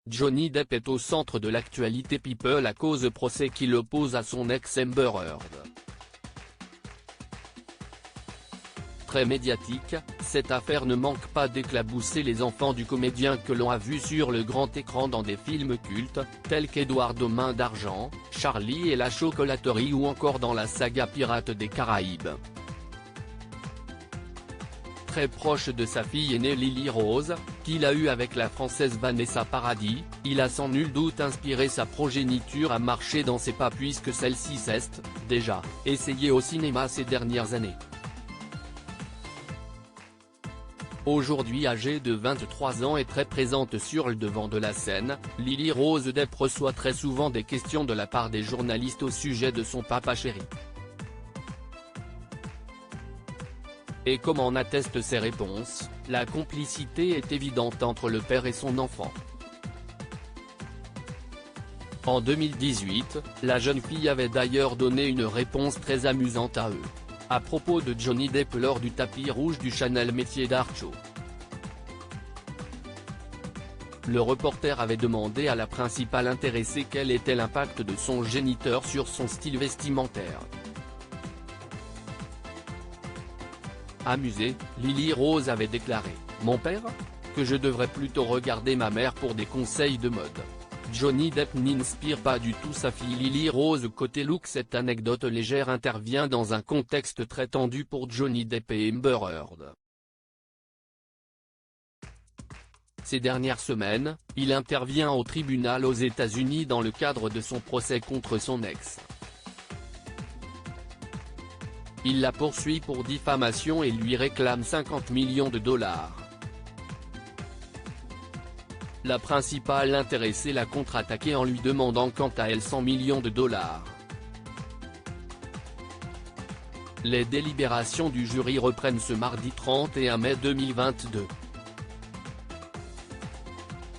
Johnny Depp est au centre de l'actualité People à cause procès qui l'oppose à son ex Amber Heard. Très médiatique, cette affaire ne manque pas d'éclabousser les enfants du comédien que l'on a vu sur le grand écran dans des films cultes, tels qu'Edward aux mains d'argent, Charlie et la chocolaterie ou encore dans la saga Pirates des Caraïbes. Très proche de sa fille aînée Lily Rose, qu'il a eue avec la française Vanessa Paradis, il a sans nul doute inspiré sa progéniture à marcher dans ses pas puisque celle-ci s'est, déjà, essayée au cinéma ces dernières années. Aujourd'hui âgée de 23 ans et très présente sur le devant de la scène, Lily Rose Depp reçoit très souvent des questions de la part des journalistes au sujet de son papa chéri. Et comme en attestent ses réponses, la complicité est évidente entre le père et son enfant. En 2018, la jeune fille avait d'ailleurs donné une réponse très amusante à eux. À propos de Johnny Depp lors du tapis rouge du Chanel Métiers d'Art Show. Le reporter avait demandé à la principale intéressée quel était l'impact de son géniteur sur son style vestimentaire. Amusée, Lily Rose avait déclaré « Mon père ? Que je devrais plutôt regarder ma mère pour des conseils de mode. » Johnny Depp n'inspire pas du tout sa fille Lily Rose côté look. Cette anecdote légère intervient dans un contexte très tendu pour Johnny Depp et Amber Heard. Ces dernières semaines, il intervient au tribunal aux États-Unis dans le cadre de son procès contre son ex. Il la poursuit pour diffamation et lui réclame 50 millions de dollars. La principale intéressée l'a contre-attaqué en lui demandant quant à elle 100 millions de dollars. Les délibérations du jury reprennent ce mardi 31 mai 2022.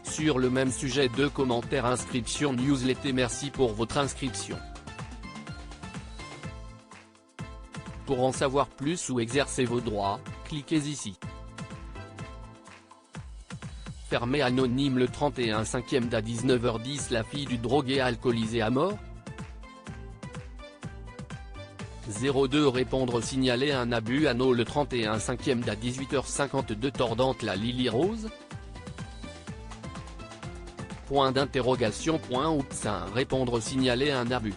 Sur le même sujet, 2 commentaires. Inscription newsletter. Merci pour votre inscription. Pour en savoir plus ou exercer vos droits, cliquez ici. Fermé anonyme. Le 31 5e à 19h10. La fille du drogué alcoolisé à mort. 02 Répondre signaler un abus anneau. Le 31 5e à 18h52. Tordante la Lily Rose. Point d'interrogation. Oups. Répondre signaler un abus.